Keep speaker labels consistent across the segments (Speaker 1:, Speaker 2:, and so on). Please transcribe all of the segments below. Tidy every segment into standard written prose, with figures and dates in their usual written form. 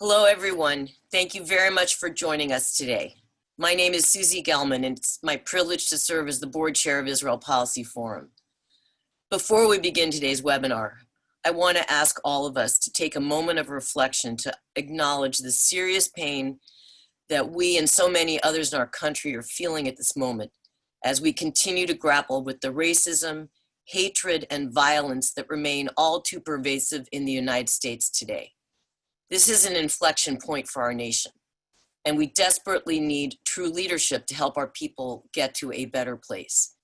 Speaker 1: Hello, everyone. Thank you very much for joining us today. My name is Susie Gelman, and it's my privilege to serve as the board chair of Israel Policy Forum. Before we begin today's webinar, I want to ask all of us to take a moment of reflection to acknowledge the serious pain that we and so many others in our country are feeling at this moment as we continue to grapple with the racism, hatred, and violence that remain all too pervasive in the United States today. This is an inflection point for our nation, and we desperately need true leadership to help our people get to a better place.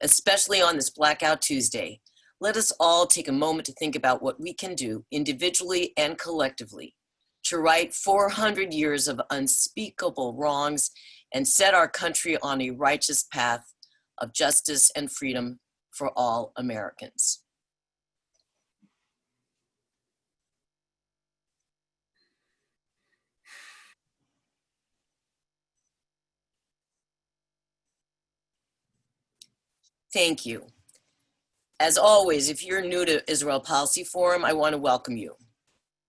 Speaker 1: Especially on this Blackout Tuesday, let us all take a moment to think about what we can do individually and collectively to right 400 years of unspeakable wrongs and set our country on a righteous path of justice and freedom for all Americans. Thank you. As always, if you're new to Israel Policy Forum, I want to welcome you.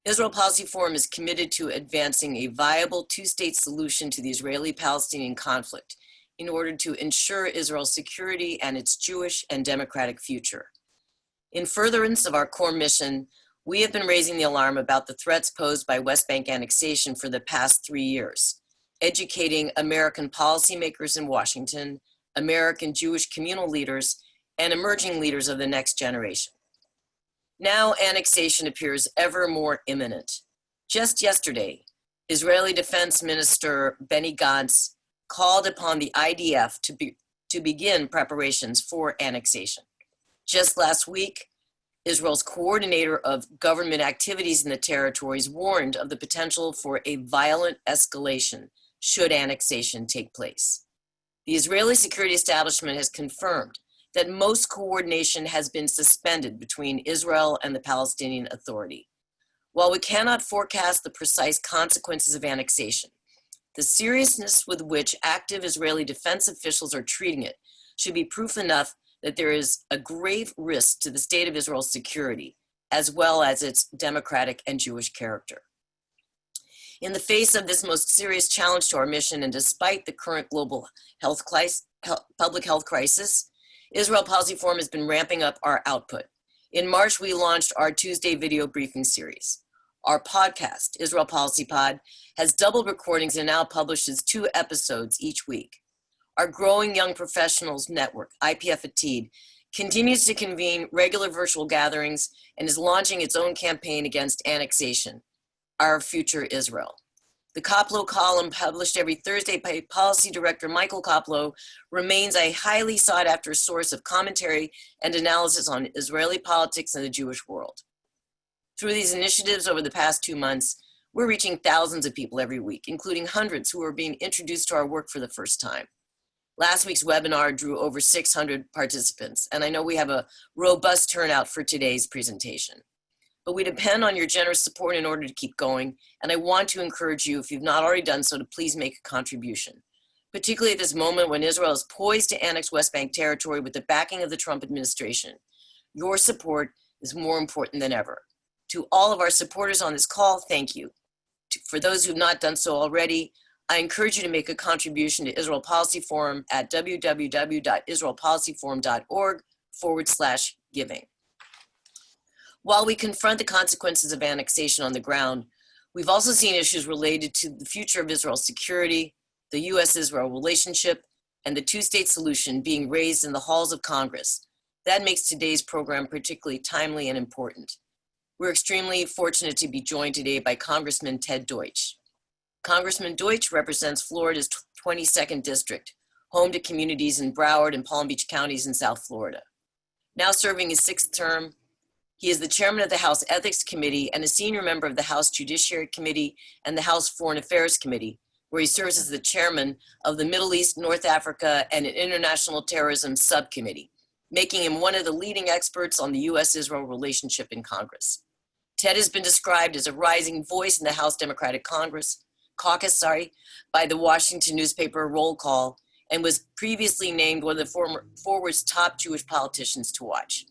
Speaker 1: Israel Policy Forum is committed to advancing a viable two-state solution to the Israeli-Palestinian conflict in order to ensure Israel's security and its Jewish and democratic future. In furtherance of our core mission, we have been raising the alarm about the threats posed by West Bank annexation for the past 3 years, educating American policymakers in Washington, American Jewish communal leaders, and emerging leaders of the next generation. Now annexation appears ever more imminent. Just yesterday, Israeli Defense Minister Benny Gantz called upon the IDF to begin preparations for annexation. Just last week, Israel's coordinator of government activities in the territories warned of the potential for a violent escalation should annexation take place. The Israeli security establishment has confirmed that most coordination has been suspended between Israel and the Palestinian Authority. While we cannot forecast the precise consequences of annexation, the seriousness with which active Israeli defense officials are treating it should be proof enough that there is a grave risk to the state of Israel's security, as well as its democratic and Jewish character. In the face of this most serious challenge to our mission, and despite the current global public health crisis, Israel Policy Forum has been ramping up our output. In March, we launched our Tuesday video briefing series. Our podcast, Israel Policy Pod, has doubled recordings and now publishes 2 episodes each week. Our growing Young Professionals Network, IPF at TEED, continues to convene regular virtual gatherings and is launching its own campaign against annexation, Our Future Israel. The Koplow column, published every Thursday by Policy Director Michael Koplow, remains a highly sought-after source of commentary and analysis on Israeli politics and the Jewish world. Through these initiatives over the past 2 months, we're reaching thousands of people every week, including hundreds who are being introduced to our work for the first time. Last week's webinar drew over 600 participants, and I know we have a robust turnout for today's presentation. But we depend on your generous support in order to keep going, and I want to encourage you, if you've not already done so, to please make a contribution, particularly at this moment when Israel is poised to annex West Bank territory with the backing of the Trump administration. Your support is more important than ever. To all of our supporters on this call, thank you. For those who have not done so already, I encourage you to make a contribution to Israel Policy Forum at www.israelpolicyforum.org/giving. While we confront the consequences of annexation on the ground, we've also seen issues related to the future of Israel's security, the U.S.-Israel relationship, and the two-state solution being raised in the halls of Congress. That makes today's program particularly timely and important. We're extremely fortunate to be joined today by Congressman Ted Deutch. Congressman Deutch represents Florida's 22nd District, home to communities in Broward and Palm Beach counties in South Florida. Now serving his 6th term, he is the chairman of the House Ethics Committee and a senior member of the House Judiciary Committee and the House Foreign Affairs Committee, where he serves as the chairman of the Middle East, North Africa, and International Terrorism Subcommittee, making him one of the leading experts on the U.S.-Israel relationship in Congress. Ted has been described as a rising voice in the House Democratic Caucus by the Washington newspaper Roll Call, and was previously named one of the Forward's top Jewish politicians to watch.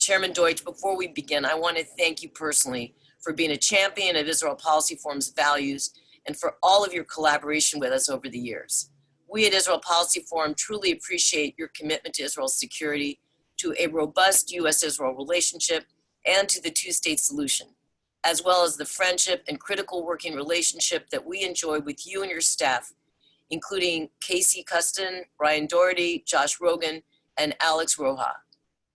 Speaker 1: Chairman Deutch, before we begin, I want to thank you personally for being a champion of Israel Policy Forum's values, and for all of your collaboration with us over the years. We at Israel Policy Forum truly appreciate your commitment to Israel's security, to a robust U.S.-Israel relationship, and to the two-state solution, as well as the friendship and critical working relationship that we enjoy with you and your staff, including Casey Custon, Brian Doherty, Josh Rogan, and Alex Roja.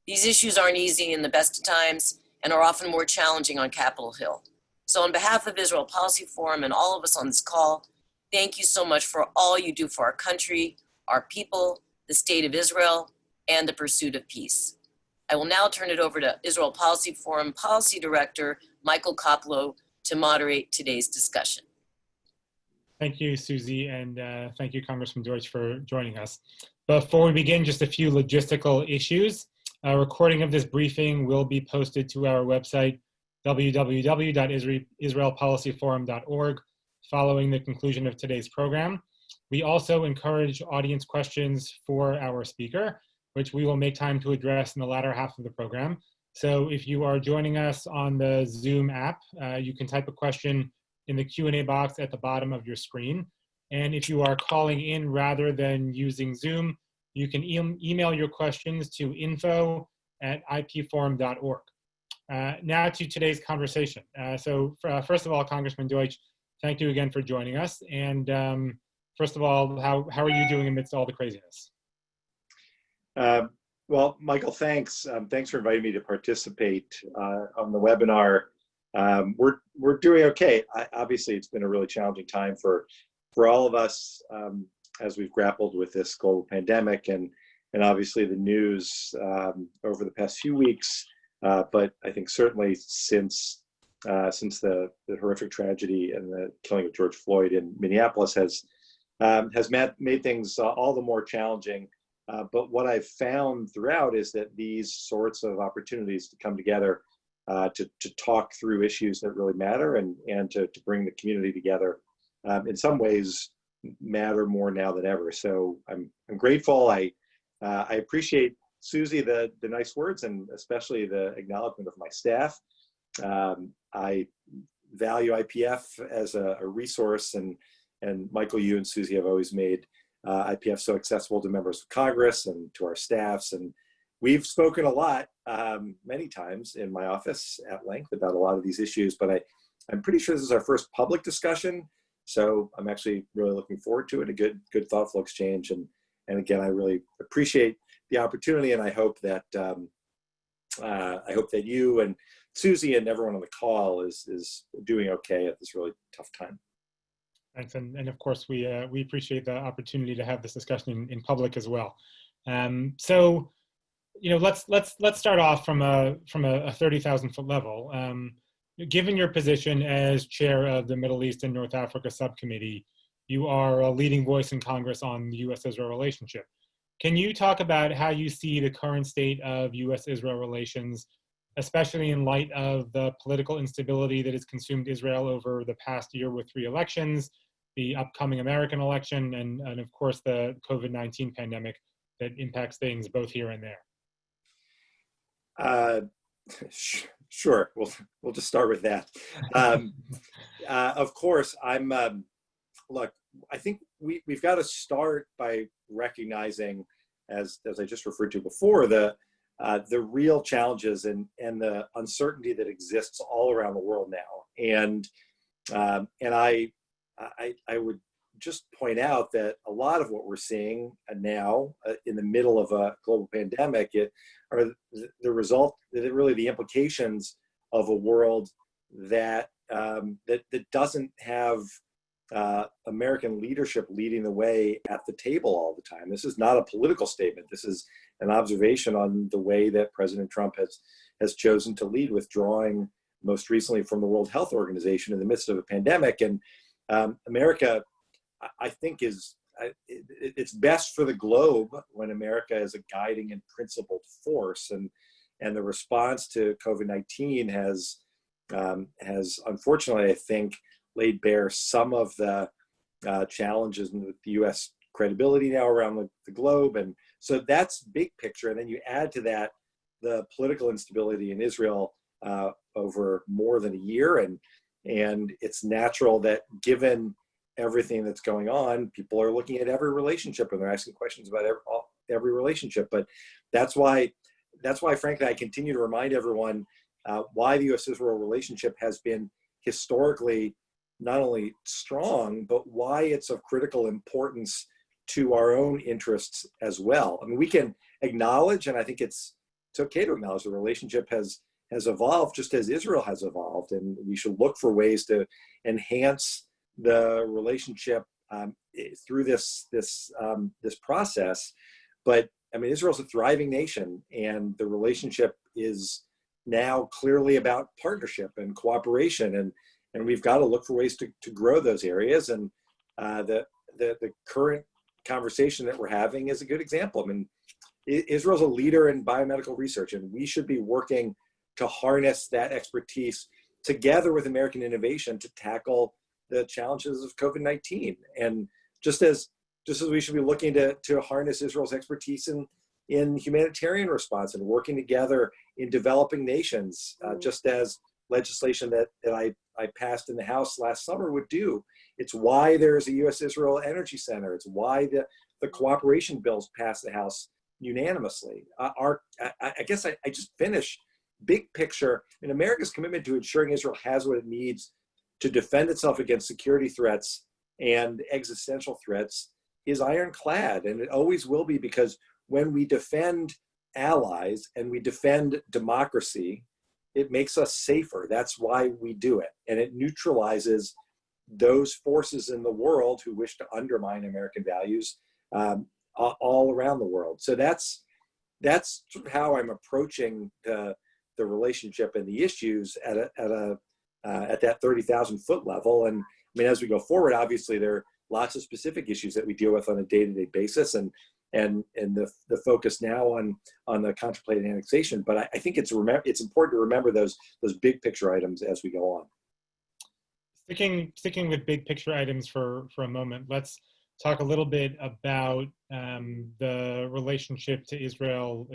Speaker 1: These issues aren't easy in the best of times and are often more challenging on Capitol Hill. So on behalf of Israel Policy Forum and all of us on this call, thank you so much for all you do for our country, our people, the state of Israel, and the pursuit of peace. I will now turn it over to Israel Policy Forum Policy Director Michael Koplow to moderate today's discussion.
Speaker 2: Thank you, Susie, and thank you, Congressman Deutch, for joining us. Before we begin, just a few logistical issues. A recording of this briefing will be posted to our website, www.israelpolicyforum.org, following the conclusion of today's program. We also encourage audience questions for our speaker, which we will make time to address in the latter half of the program. So if you are joining us on the Zoom app, you can type a question in the Q&A box at the bottom of your screen. And if you are calling in rather than using Zoom, you can email your questions to info@ipforum.org. Now to today's conversation. First of all, Congressman Deutch, thank you again for joining us. And first of all, how are you doing amidst all the craziness?
Speaker 3: Well, Michael, thanks. Thanks for inviting me to participate on the webinar. We're doing okay. Obviously, it's been a really challenging time for all of us as we've grappled with this global pandemic and obviously the news over the past few weeks. But I think certainly since the horrific tragedy and the killing of George Floyd in Minneapolis has made things all the more challenging. But what I've found throughout is that these sorts of opportunities to come together to talk through issues that really matter and to bring the community together in some ways matter more now than ever. So I'm grateful. I appreciate, Susie, the nice words and especially the acknowledgement of my staff. I value IPF as a resource, and Michael, you and Susie have always made IPF so accessible to members of Congress and to our staffs. And we've spoken a lot, many times in my office at length about a lot of these issues, but I'm pretty sure this is our first public discussion. So I'm actually really looking forward to it, a good thoughtful exchange. And again, I really appreciate the opportunity, and I hope that you and Susie and everyone on the call is doing okay at this really tough time.
Speaker 2: Thanks, and of course we appreciate the opportunity to have this discussion in public as well. So, let's start off from a 30,000-foot level. Given your position as chair of the Middle East and North Africa Subcommittee, you are a leading voice in Congress on the U.S.-Israel relationship. Can you talk about how you see the current state of U.S.-Israel relations, especially in light of the political instability that has consumed Israel over the past year with 3 elections, the upcoming American election, and of course the COVID-19 pandemic that impacts things both here and there?
Speaker 3: Sure, we'll just start with that. Of course, look, I think we've got to start by recognizing, as I just referred to before, the real challenges and the uncertainty that exists all around the world now. And I would just point out that a lot of what we're seeing now in the middle of a global pandemic are the result, really the implications of a world that doesn't have American leadership leading the way at the table all the time. This is not a political statement. This is an observation on the way that President Trump has chosen to lead, withdrawing most recently from the World Health Organization in the midst of a pandemic. And America, I think, it's best for the globe when America is a guiding and principled force. And the response to COVID-19 has unfortunately, I think, laid bare some of the challenges in the U.S. credibility now around the globe. And so that's big picture. And then you add to that the political instability in Israel, over more than a year, and it's natural that given everything that's going on, people are looking at every relationship and they're asking questions about every relationship. But that's why, frankly, I continue to remind everyone why the U.S.-Israel relationship has been historically not only strong, but why it's of critical importance to our own interests as well. I mean, we can acknowledge, and I think it's okay to acknowledge, the relationship has evolved just as Israel has evolved, and we should look for ways to enhance the relationship through this process. But I mean, Israel's a thriving nation, and the relationship is now clearly about partnership and cooperation, and we've got to look for ways to grow those areas. And the current conversation that we're having is a good example. I mean, Israel's a leader in biomedical research, and we should be working to harness that expertise together with American innovation to tackle the challenges of COVID-19. And just as we should be looking to harness Israel's expertise in humanitarian response and working together in developing nations, just as legislation that I passed in the House last summer would do. It's why there's a U.S.-Israel Energy Center. It's why the cooperation bills passed the House unanimously. I guess I just finish big picture in America's commitment to ensuring Israel has what it needs to defend itself against security threats and existential threats is ironclad, and it always will be, because when we defend allies and we defend democracy, it makes us safer. That's why we do it, and it neutralizes those forces in the world who wish to undermine American values all around the world. So that's sort of how I'm approaching the relationship and the issues at that 30,000 foot level. And I mean, as we go forward, obviously there are lots of specific issues that we deal with on a day-to-day basis, and the focus now on the contemplated annexation. But I think it's important to remember those big picture items as we go on.
Speaker 2: Sticking with big picture items for a moment, let's talk a little bit about the relationship to Israel,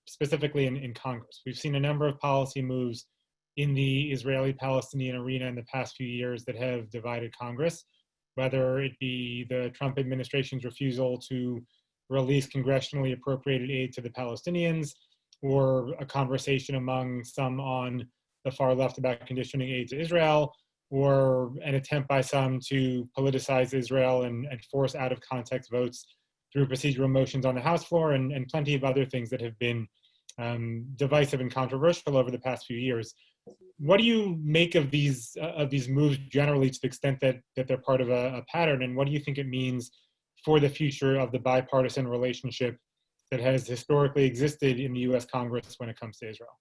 Speaker 2: specifically in Congress. We've seen a number of policy moves in the Israeli-Palestinian arena in the past few years that have divided Congress, whether it be the Trump administration's refusal to release congressionally appropriated aid to the Palestinians, or a conversation among some on the far left about conditioning aid to Israel, or an attempt by some to politicize Israel and force out of context votes through procedural motions on the House floor, and plenty of other things that have been divisive and controversial over the past few years. What do you make of these moves generally, to the extent that they're part of a pattern, and what do you think it means for the future of the bipartisan relationship that has historically existed in the U.S. Congress when it comes to Israel?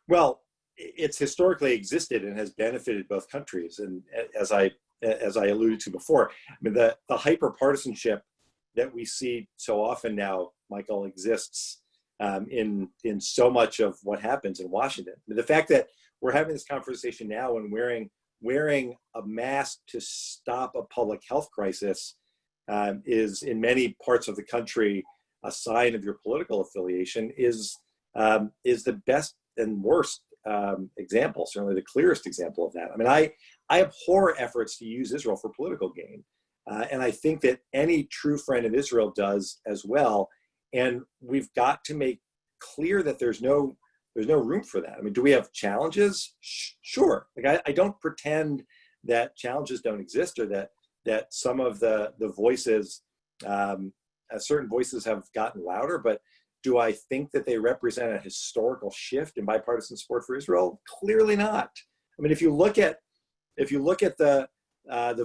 Speaker 3: Well, it's historically existed and has benefited both countries, and as I alluded to before, I mean, the hyper-partisanship that we see so often now, Michael, exists in so much of what happens in Washington. I mean, the fact that we're having this conversation now and wearing a mask to stop a public health crisis is, in many parts of the country, a sign of your political affiliation, is the best and worst example, certainly the clearest example of that. I mean, I abhor efforts to use Israel for political gain. And I think that any true friend of Israel does as well. And we've got to make clear that there's no room for that. I mean, do we have challenges? Sure. Like I don't pretend that challenges don't exist, or that some of the voices, certain voices have gotten louder, but do I think that they represent a historical shift in bipartisan support for Israel? Clearly not. I mean, if you look at the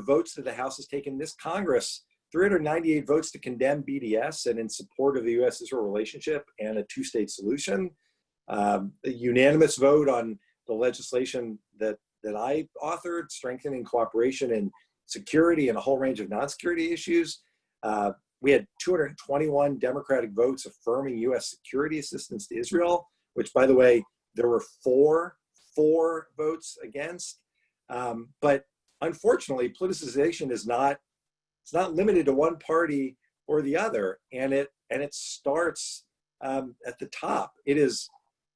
Speaker 3: votes that the House has taken this Congress, 398 votes to condemn BDS and in support of the U.S.-Israel relationship and a two-state solution, a unanimous vote on the legislation that I authored, strengthening cooperation in security and a whole range of non-security issues. We had 221 Democratic votes affirming U.S. security assistance to Israel, which, by the way, there were four votes against. But unfortunately, politicization is not limited to one party or the other, and it starts at the top. It is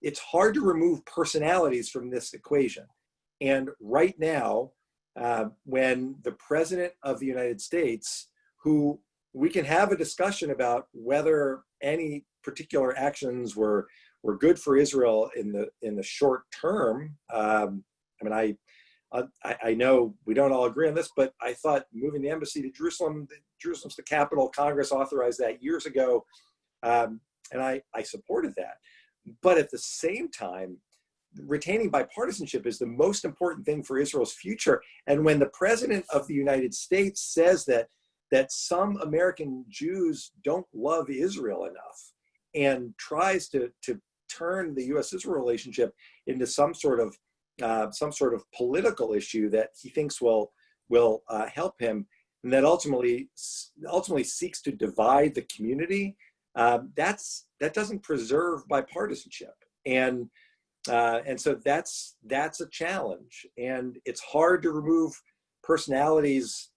Speaker 3: it's hard to remove personalities from this equation. And right now, when the President of the United States, who we can have a discussion about whether any particular actions were good for Israel in the short term. I mean, I know we don't all agree on this, but I thought moving the embassy to Jerusalem, Jerusalem's the capital. Congress authorized that years ago, and I supported that. But at the same time, retaining bipartisanship is the most important thing for Israel's future. And when the President of the United States says that some American Jews don't love Israel enough and tries to turn the U.S.-Israel relationship into some sort of political issue that he thinks will help him, and that ultimately seeks to divide the community, that doesn't preserve bipartisanship, and so that's a challenge, and it's hard to remove personalities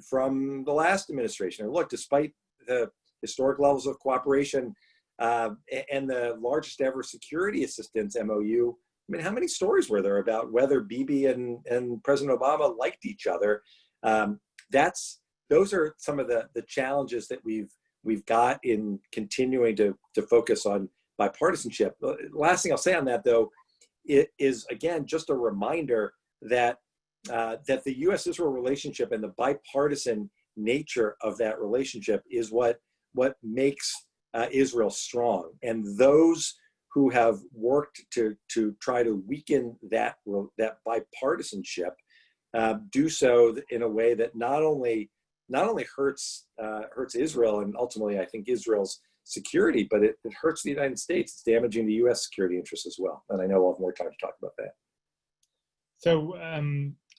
Speaker 3: from the last administration. And look, despite the historic levels of cooperation and the largest ever security assistance MOU, I mean, how many stories were there about whether Bibi and President Obama liked each other? Those are some of the challenges that we've got in continuing to focus on bipartisanship. The last thing I'll say on that, though, is again just a reminder that the U.S.-Israel relationship and the bipartisan nature of that relationship is what makes Israel strong. And those who have worked to try to weaken that bipartisanship do so in a way that not only hurts Israel and ultimately I think Israel's security, but it hurts the United States. It's damaging the U.S. security interests as well. And I know we'll have more time to talk about that.
Speaker 2: So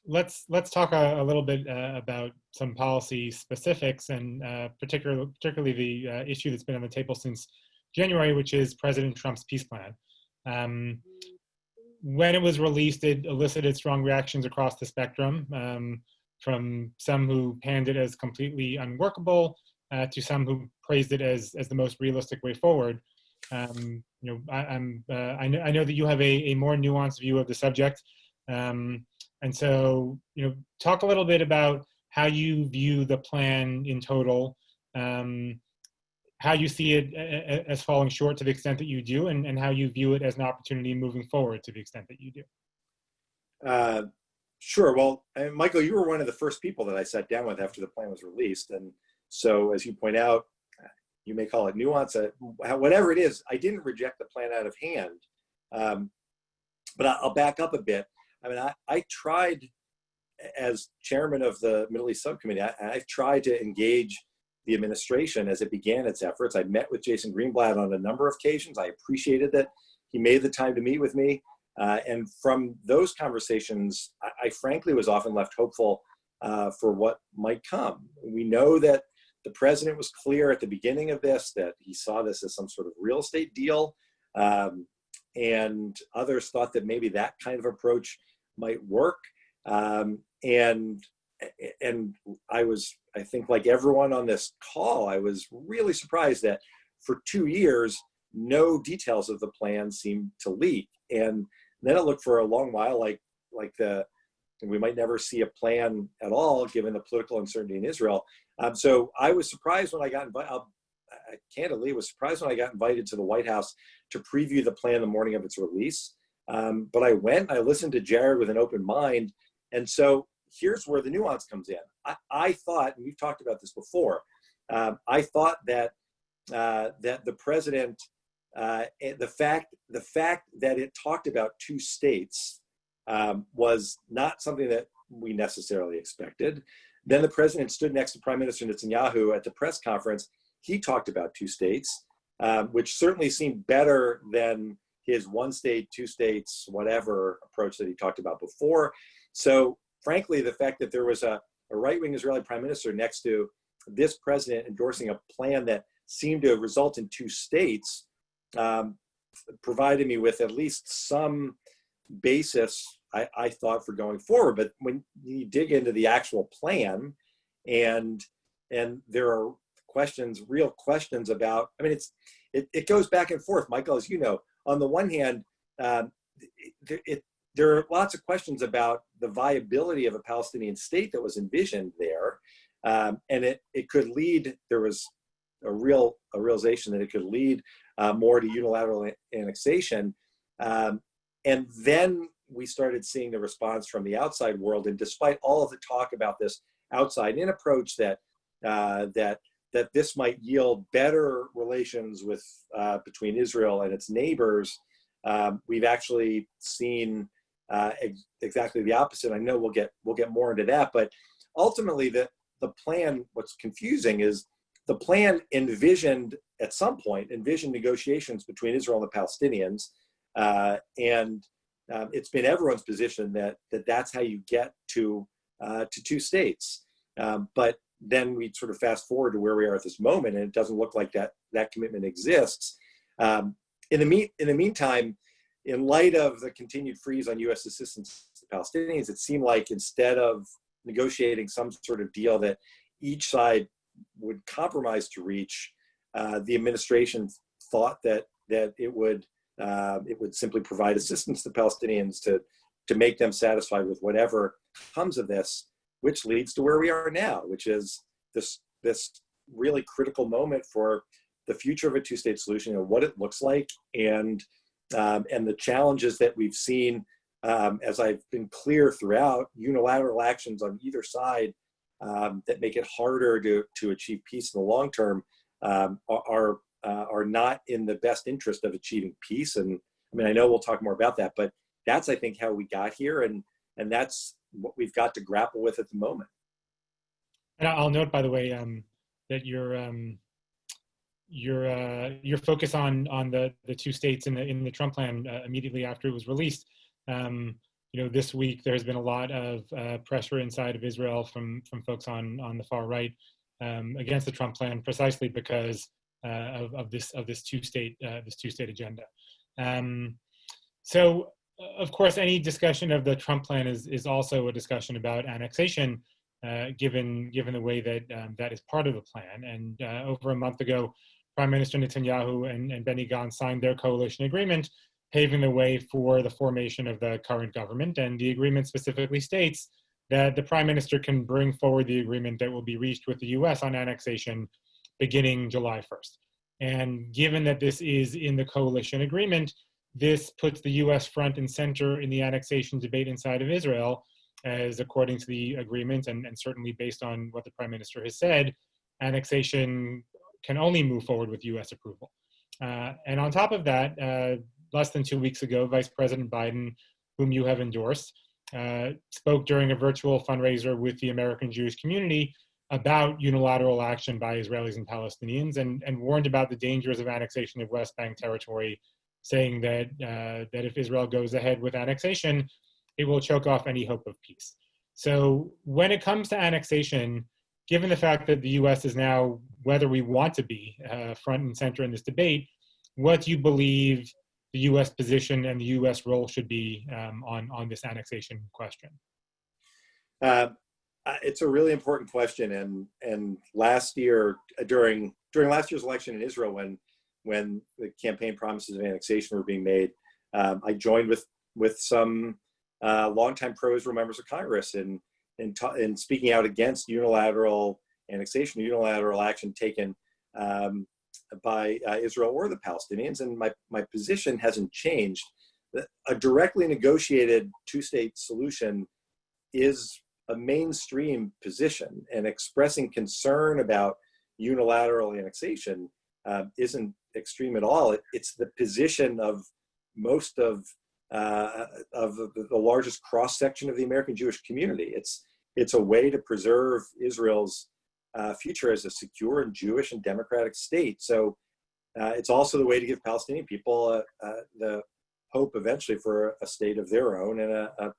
Speaker 2: let's talk a little bit about some policy specifics, and particularly the issue that's been on the table since January, which is President Trump's peace plan. When it was released, it elicited strong reactions across the spectrum, from some who panned it as completely unworkable to some who praised it as the most realistic way forward. I know that you have a more nuanced view of the subject. And so, talk a little bit about how you view the plan in total, how you see it as falling short to the extent that you do, and how you view it as an opportunity moving forward to the extent that you do.
Speaker 3: Sure. Well, Michael, you were one of the first people that I sat down with after the plan was released. And so, as you point out, you may call it nuance, whatever it is, I didn't reject the plan out of hand. But I'll back up a bit. I mean, I tried, as chairman of the Middle East Subcommittee, I've tried to engage the administration as it began its efforts. I met with Jason Greenblatt on a number of occasions. I appreciated that he made the time to meet with me. And from those conversations, I frankly was often left hopeful for what might come. We know that the president was clear at the beginning of this that he saw this as some sort of real estate deal. And others thought that maybe that kind of approach might work. And I think like everyone on this call, I was really surprised that for 2 years, no details of the plan seemed to leak. And then it looked for a long while like we might never see a plan at all, given the political uncertainty in Israel. So I was surprised when I got invited. I candidly was surprised when I got invited to the White House to preview the plan the morning of its release. But I went, I listened to Jared with an open mind. And so here's where the nuance comes in. I thought, and we've talked about this before, I thought that the president, the fact that it talked about 2 states was not something that we necessarily expected. Then the president stood next to Prime Minister Netanyahu at the press conference. He talked about 2 states, which certainly seemed better than his 1 state, 2 states, whatever approach that he talked about before. So frankly, the fact that there was a right-wing Israeli prime minister next to this president endorsing a plan that seemed to result in 2 states provided me with at least some basis, I thought, for going forward. But when you dig into the actual plan, and there are real questions about, I mean, it goes back and forth, Michael, as you know. On the one hand, um, there are lots of questions about the viability of a Palestinian state that was envisioned there. And it could lead, there was a realization that it could lead more to unilateral annexation. And then we started seeing the response from the outside world. And despite all of the talk about this outside-in approach that this might yield better relations with between Israel and its neighbors, we've actually seen exactly the opposite. I know we'll get more into that, but ultimately the plan, what's confusing is the plan envisioned negotiations between Israel and the Palestinians, and it's been everyone's position that that's how you get to two states. But then we sort of fast forward to where we are at this moment, and it doesn't look like that commitment exists. In the meantime, in light of the continued freeze on U.S. assistance to the Palestinians, it seemed like instead of negotiating some sort of deal that each side would compromise to reach, the administration thought that it would simply provide assistance to Palestinians to make them satisfied with whatever comes of this, which leads to where we are now, which is this really critical moment for the future of a two-state solution and what it looks like, and the challenges that we've seen, as I've been clear throughout, unilateral actions on either side that make it harder to achieve peace in the long term are not in the best interest of achieving peace. And I mean, I know we'll talk more about that, but that's, I think, how we got here, and that's what we've got to grapple with at the moment.
Speaker 2: And I'll note, by the way, that your focus on the two states in the Trump plan immediately after it was released. This week there has been a lot of pressure inside of Israel from folks on the far right against the Trump plan, precisely because of this two-state agenda. So, of course, any discussion of the Trump plan is also a discussion about annexation, given the way that that is part of the plan. And over a month ago, Prime Minister Netanyahu and Benny Gantz signed their coalition agreement, paving the way for the formation of the current government. And the agreement specifically states that the Prime Minister can bring forward the agreement that will be reached with the US on annexation beginning July 1st. And given that this is in the coalition agreement, this puts the US front and center in the annexation debate inside of Israel, as according to the agreement, and certainly based on what the Prime Minister has said, annexation can only move forward with US approval. And on top of that, less than 2 weeks ago, Vice President Biden, whom you have endorsed, spoke during a virtual fundraiser with the American Jewish community about unilateral action by Israelis and Palestinians, and warned about the dangers of annexation of West Bank territory, saying that if Israel goes ahead with annexation, it will choke off any hope of peace. So when it comes to annexation, given the fact that the US is now, whether we want to be, front and center in this debate, what do you believe the US position and the US role should be on this annexation question?
Speaker 3: It's a really important question, and last year, during last year's election in Israel, when the campaign promises of annexation were being made, I joined with some longtime pro-Israel members of Congress in speaking out against unilateral annexation, unilateral action taken by Israel or the Palestinians, and my position hasn't changed. A directly negotiated two-state solution is a mainstream position, and expressing concern about unilateral annexation isn't extreme at all. It's the position of most of the largest cross-section of the American Jewish community. It's a way to preserve Israel's future as a secure and Jewish and democratic state. So it's also the way to give Palestinian people the hope eventually for a state of their own and a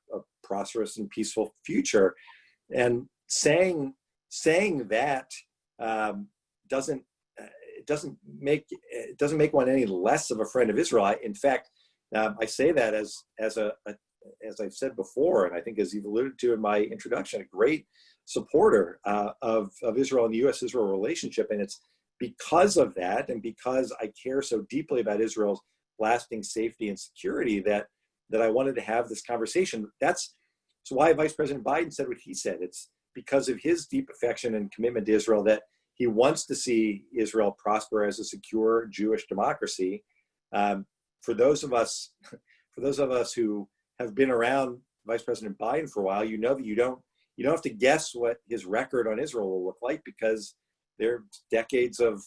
Speaker 3: prosperous and peaceful future. And saying that doesn't make one any less of a friend of Israel. In fact, I say that as I've said before, and I think as you've alluded to in my introduction, a great supporter of Israel and the U.S.-Israel relationship. And it's because of that, and because I care so deeply about Israel's lasting safety and security that I wanted to have this conversation. That's why Vice President Biden said what he said. It's because of his deep affection and commitment to Israel that he wants to see Israel prosper as a secure Jewish democracy. For those of us who have been around Vice President Biden for a while, you know that you don't have to guess what his record on Israel will look like, because there are decades of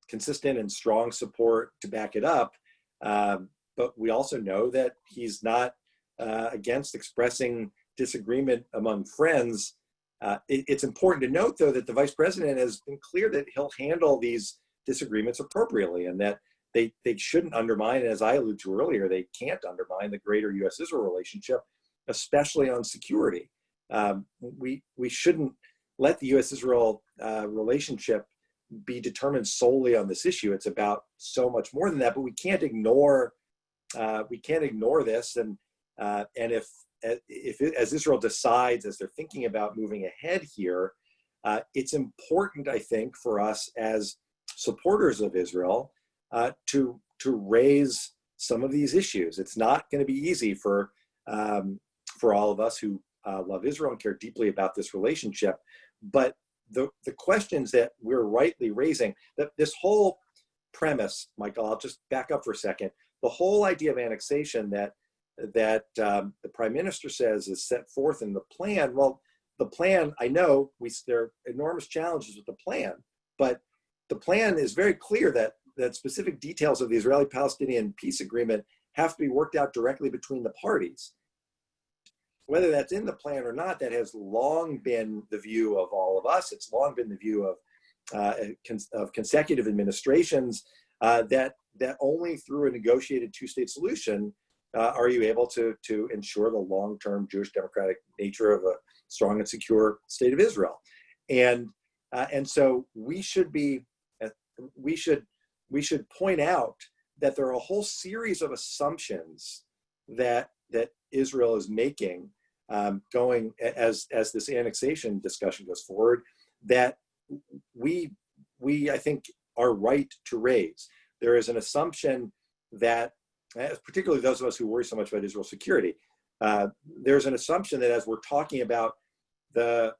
Speaker 3: consistent and strong support to back it up. But we also know that he's not against expressing disagreement among friends. It's important to note, though, that the vice president has been clear that he'll handle these disagreements appropriately, and that they shouldn't undermine, as I alluded to earlier, they can't undermine the greater U.S.-Israel relationship, especially on security. We shouldn't let the U.S.-Israel relationship be determined solely on this issue. It's about so much more than that, but we can't ignore this. And if as Israel decides, as they're thinking about moving ahead here, it's important, I think, for us as supporters of Israel to raise some of these issues. It's not going to be easy for all of us who love Israel and care deeply about this relationship, but the questions that we're rightly raising, that this whole premise, Michael, I'll just back up for a second. The whole idea of annexation that the Prime Minister says is set forth in the plan. Well, the plan, I know there are enormous challenges with the plan, but the plan is very clear that specific details of the Israeli-Palestinian peace agreement have to be worked out directly between the parties. Whether that's in the plan or not, that has long been the view of all of us. It's long been the view of consecutive administrations, that only through a negotiated two-state solution are you able to ensure the long-term Jewish democratic nature of a strong and secure state of Israel. And so we should point out that there are a whole series of assumptions that Israel is making going as this annexation discussion goes forward, that we I think are right to raise. There is an assumption that, particularly those of us who worry so much about Israel's security, there's an assumption that as we're talking about the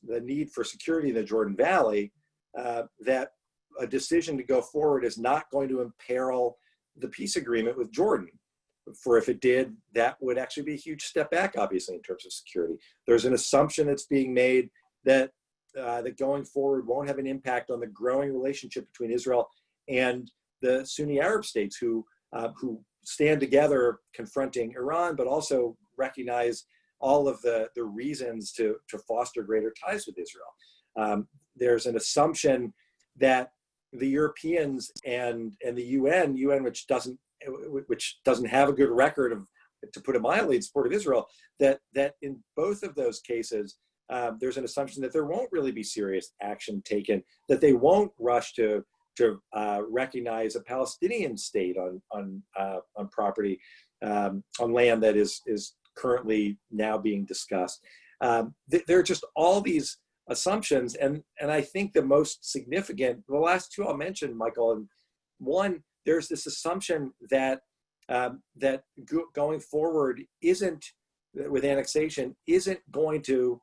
Speaker 3: need for security in the Jordan Valley, that a decision to go forward is not going to imperil the peace agreement with Jordan. For if it did, that would actually be a huge step back, obviously, in terms of security. There's an assumption that's being made that going forward won't have an impact on the growing relationship between Israel and the Sunni Arab states who stand together confronting Iran, but also recognize all of the reasons to foster greater ties with Israel. There's an assumption that the Europeans and the UN, which doesn't have a good record of, to put it mildly, in support of Israel, that in both of those cases, there's an assumption that there won't really be serious action taken, that they won't rush to recognize a Palestinian state on property, on land that is currently now being discussed. There are just all these assumptions, and I think the most significant, the last two I'll mention, Michael, and one, there's this assumption that going forward with annexation isn't going to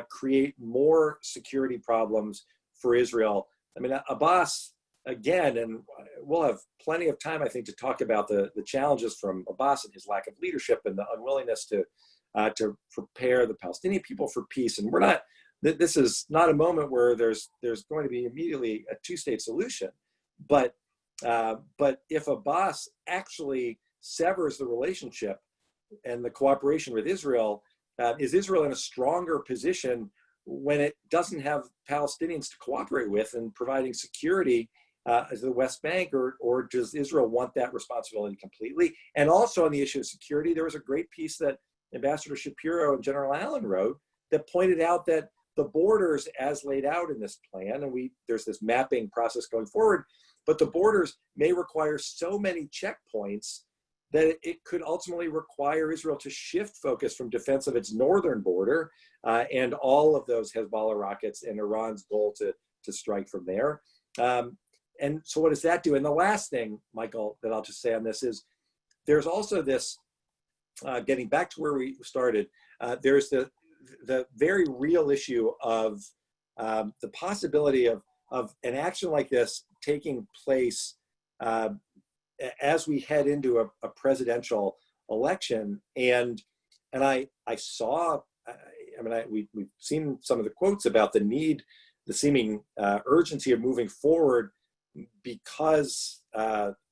Speaker 3: create more security problems for Israel. I mean, Abbas, again, and we'll have plenty of time, I think, to talk about the challenges from Abbas and his lack of leadership and the unwillingness to prepare the Palestinian people for peace. And this is not a moment where there's going to be immediately a two-state solution, but if Abbas actually severs the relationship and the cooperation with Israel, is Israel in a stronger position when it doesn't have Palestinians to cooperate with in providing security as the West Bank, or does Israel want that responsibility completely? And also on the issue of security, there was a great piece that Ambassador Shapiro and General Allen wrote that pointed out that the borders as laid out in this plan, and there's this mapping process going forward, but the borders may require so many checkpoints that it could ultimately require Israel to shift focus from defense of its northern border and all of those Hezbollah rockets and Iran's goal to strike from there. and so what does that do? And the last thing, Michael, that I'll just say on this is there's also this, getting back to where we started, there's the very real issue of the possibility of an action like this taking place as we head into a presidential election. And I saw, we've seen some of the quotes about the need, the seeming urgency of moving forward because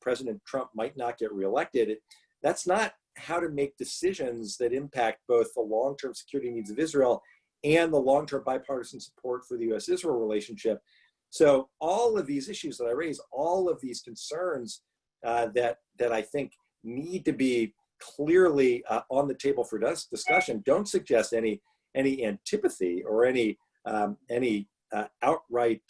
Speaker 3: President Trump might not get reelected. That's not how to make decisions that impact both the long-term security needs of Israel and the long-term bipartisan support for the U.S.-Israel relationship. So all of these issues that I raise, all of these concerns that I think need to be clearly on the table for discussion don't suggest any antipathy or any outright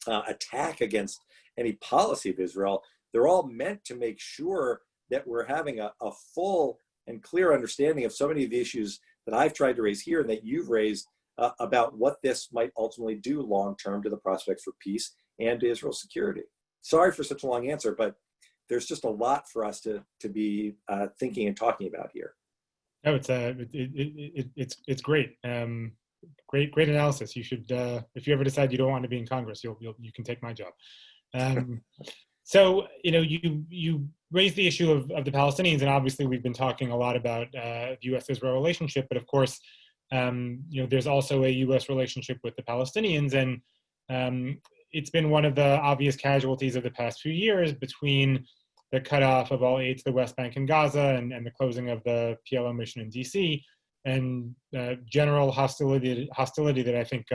Speaker 3: attack against any policy of Israel. They're all meant to make sure that we're having a full and clear understanding of so many of the issues that I've tried to raise here and that you've raised about what this might ultimately do long-term to the prospects for peace and to Israel's security. Sorry for such a long answer, but there's just a lot for us to be thinking and talking about here.
Speaker 2: No, it's great. Great analysis. You should, if you ever decide you don't want to be in Congress, you can take my job. So, you raised the issue of the Palestinians, and obviously we've been talking a lot about the U.S.-Israel relationship, but of course, there's also a U.S. relationship with the Palestinians, and it's been one of the obvious casualties of the past few years between the cutoff of all aid to the West Bank and Gaza and the closing of the PLO mission in D.C., and general hostility that I think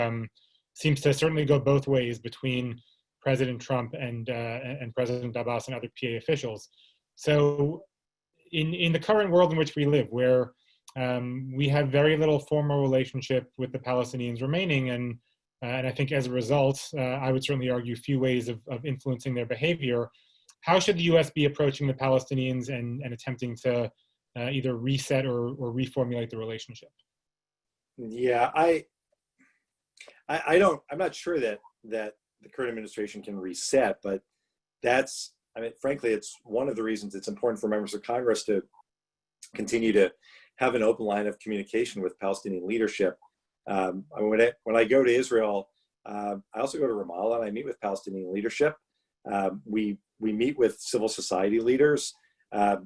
Speaker 2: seems to certainly go both ways between President Trump and President Abbas and other PA officials. So in the current world in which we live, where we have very little formal relationship with the Palestinians remaining, and I think as a result, I would certainly argue few ways of influencing their behavior, how should the U.S. be approaching the Palestinians and attempting to either reset or reformulate the relationship?
Speaker 3: Yeah, I'm not sure that the current administration can reset, but frankly, it's one of the reasons it's important for members of Congress to continue to have an open line of communication with Palestinian leadership. When I go to Israel, I also go to Ramallah and I meet with Palestinian leadership. We meet with civil society leaders. I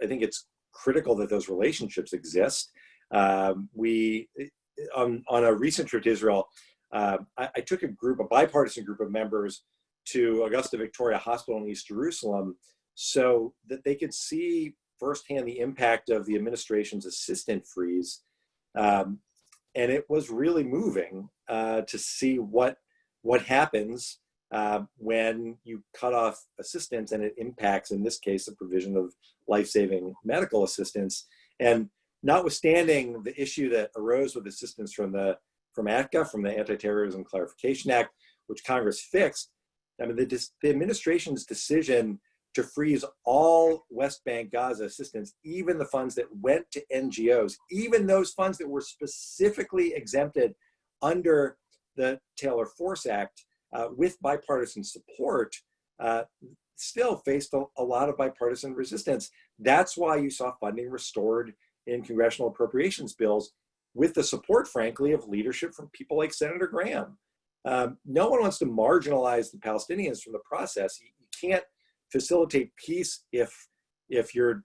Speaker 3: think it's critical that those relationships exist. On a recent trip to Israel, I took a bipartisan group of members to Augusta Victoria Hospital in East Jerusalem so that they could see firsthand the impact of the administration's assistant freeze. And it was really moving to see what happens when you cut off assistance and it impacts, in this case, the provision of life-saving medical assistance. And notwithstanding the issue that arose with assistance from ATCA, from the Anti-Terrorism Clarification Act, which Congress fixed, the administration's decision to freeze all West Bank Gaza assistance, even the funds that went to NGOs, even those funds that were specifically exempted under the Taylor Force Act with bipartisan support, still faced a lot of bipartisan resistance. That's why you saw funding restored in congressional appropriations bills with the support, frankly, of leadership from people like Senator Graham. No one wants to marginalize the Palestinians from the process. You can't facilitate peace if you're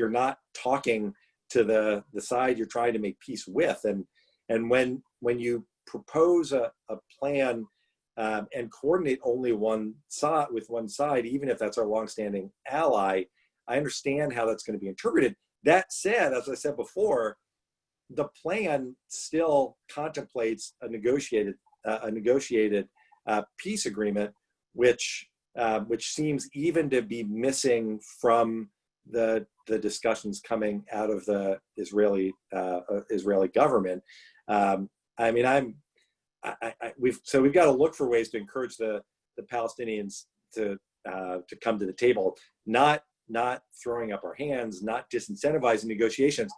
Speaker 3: not talking to the side you're trying to make peace with. And when you propose a plan and coordinate only one side, even if that's our longstanding ally, I understand how that's going to be interpreted. That said, as I said before, the plan still contemplates a negotiated peace agreement, which seems even to be missing from the discussions coming out of the Israeli government. We've got to look for ways to encourage the Palestinians to come to the table, not throwing up our hands, not disincentivizing negotiations.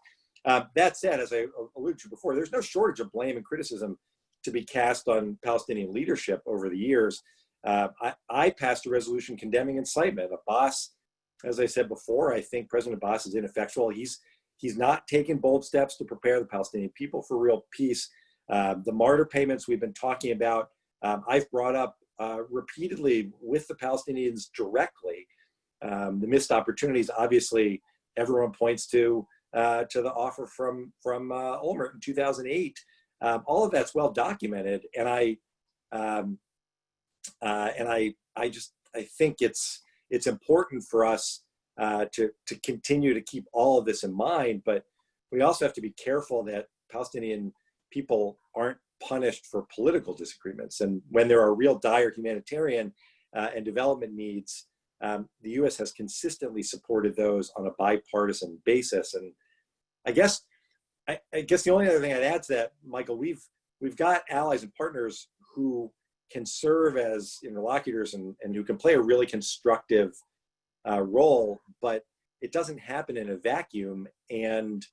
Speaker 3: That said, as I alluded to before, there's no shortage of blame and criticism to be cast on Palestinian leadership over the years. I passed a resolution condemning incitement. Abbas, as I said before, I think President Abbas is ineffectual. He's not taken bold steps to prepare the Palestinian people for real peace. The martyr payments we've been talking about, I've brought up repeatedly with the Palestinians directly. The missed opportunities, obviously, everyone points to the offer from Olmert in 2008. All of that's well documented, and I think it's important for us to continue to keep all of this in mind. But we also have to be careful that Palestinian people aren't punished for political disagreements. And when there are real dire humanitarian and development needs, the U.S. has consistently supported those on a bipartisan basis. And I guess the only other thing I'd add to that, Michael, we've got allies and partners who can serve as interlocutors and who can play a really constructive role, but it doesn't happen in a vacuum. And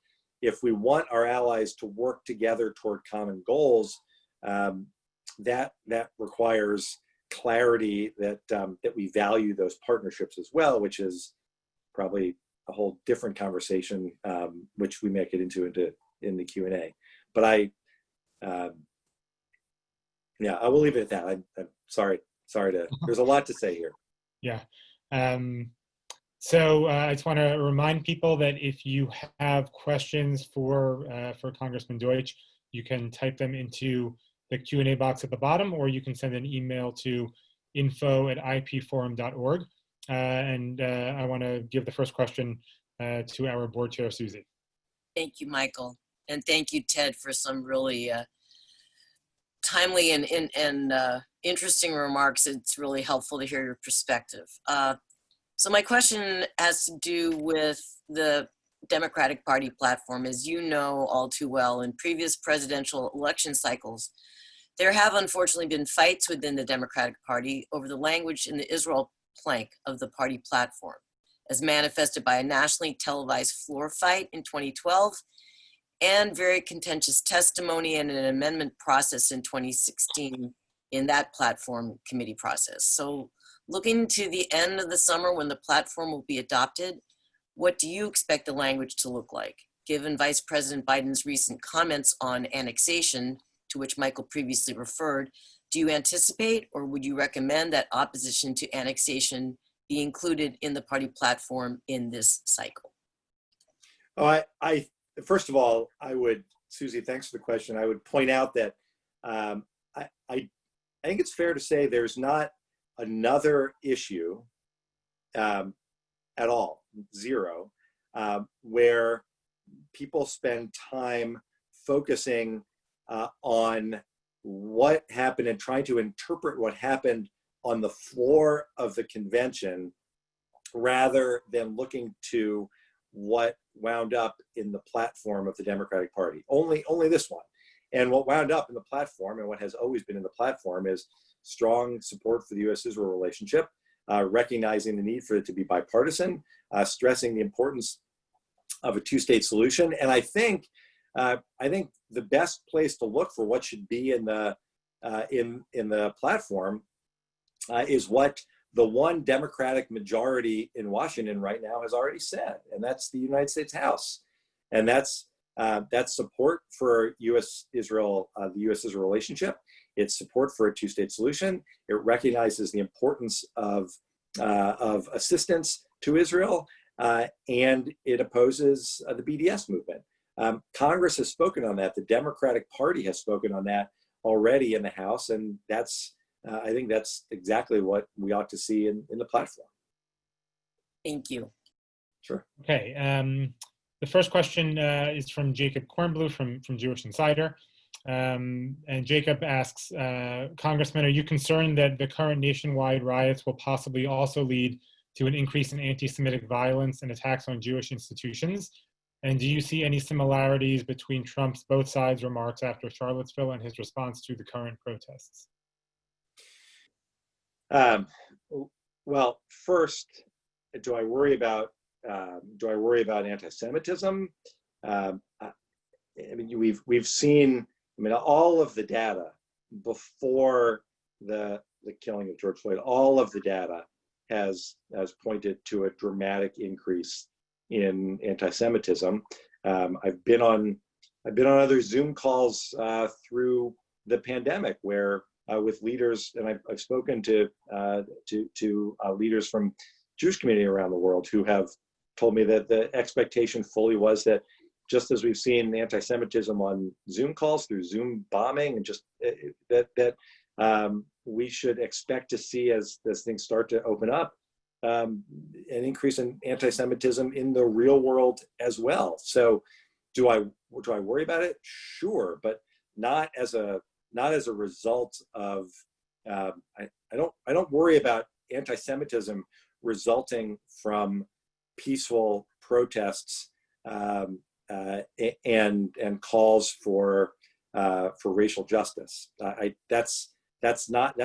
Speaker 3: if we want our allies to work together toward common goals, that requires clarity that we value those partnerships as well, which is probably a whole different conversation, which we may get into in the Q&A. But I will leave it at that. I'm sorry to, there's a lot to say here.
Speaker 2: Yeah. So I just want to remind people that if you have questions for Congressman Deutch, you can type them into the Q&A box at the bottom, or you can send an email to info@ipforum.org. And I want to give the first question to our board chair, Susie.
Speaker 1: Thank you, Michael. And thank you, Ted, for some really timely and interesting remarks. It's really helpful to hear your perspective. So my question has to do with the Democratic Party platform. As you know all too well, in previous presidential election cycles, there have unfortunately been fights within the Democratic Party over the language in the Israel plank of the party platform, as manifested by a nationally televised floor fight in 2012 and very contentious testimony and an amendment process in 2016 in that platform committee process. So looking to the end of the summer when the platform will be adopted, what do you expect the language to look like? Given Vice President Biden's recent comments on annexation, to which Michael previously referred, do you anticipate or would you recommend that opposition to annexation be included in the party platform in this cycle?
Speaker 3: Oh, I first of all, I would, Susie, thanks for the question. I would point out that I think it's fair to say there's not another issue at all, zero, where people spend time focusing on what happened and trying to interpret what happened on the floor of the convention rather than looking to what wound up in the platform of the Democratic Party. Only this one. And what wound up in the platform and what has always been in the platform is strong support for the U.S.-Israel relationship, recognizing the need for it to be bipartisan, stressing the importance of a two-state solution. And I think the best place to look for what should be in the platform is what the one Democratic majority in Washington right now has already said, and that's the United States House, and that's support for the U.S.-Israel relationship. It's support for a two-state solution. It recognizes the importance of assistance to Israel, and it opposes the BDS movement. Congress has spoken on that. The Democratic Party has spoken on that already in the House, and I think that's exactly what we ought to see in the platform.
Speaker 1: Thank you.
Speaker 2: Sure. Okay. The first question is from Jacob Kornblue from Jewish Insider. And Jacob asks, Congressman, are you concerned that the current nationwide riots will possibly also lead to an increase in anti-Semitic violence and attacks on Jewish institutions? And do you see any similarities between Trump's both sides remarks after Charlottesville and his response to the current protests?
Speaker 3: Well, first, do I worry about anti-Semitism? I mean, we've seen. I mean, all of the data before the killing of George Floyd, all of the data has pointed to a dramatic increase in anti-Semitism. I've been on other Zoom calls through the pandemic where with leaders, and I've spoken to leaders from Jewish community around the world who have told me that the expectation fully was that just as we've seen anti-Semitism on Zoom calls through Zoom bombing, and just that we should expect to see as things start to open up, an increase in anti-Semitism in the real world as well. So, do I worry about it? Sure, but not as a result of. I don't worry about anti-Semitism resulting from peaceful protests and calls for racial justice. That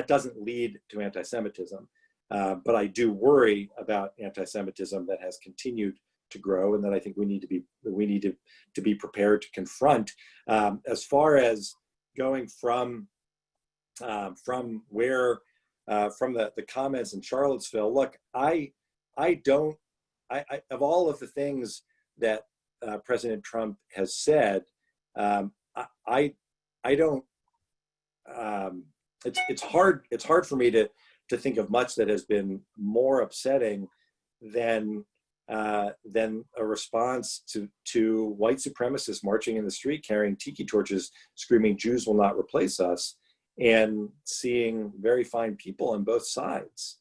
Speaker 3: doesn't lead to anti-Semitism. But I do worry about anti-Semitism that has continued to grow, and that I think we need to be prepared to confront. As far as going from the comments in Charlottesville, look, I of all of the things that President Trump has said, I don't. It's hard for me to think of much that has been more upsetting than a response to white supremacists marching in the street carrying tiki torches, screaming "Jews will not replace us," and seeing very fine people on both sides.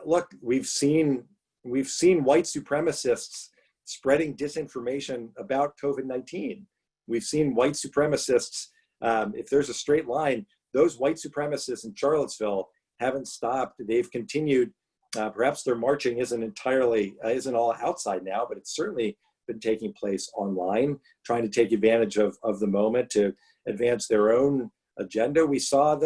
Speaker 3: Look, we've seen white supremacists spreading disinformation about COVID-19. We've seen white supremacists. If there's a straight line, those white supremacists in Charlottesville haven't stopped. They've continued. Perhaps their marching isn't all outside now, but it's certainly been taking place online, trying to take advantage of the moment to advance their own agenda. We saw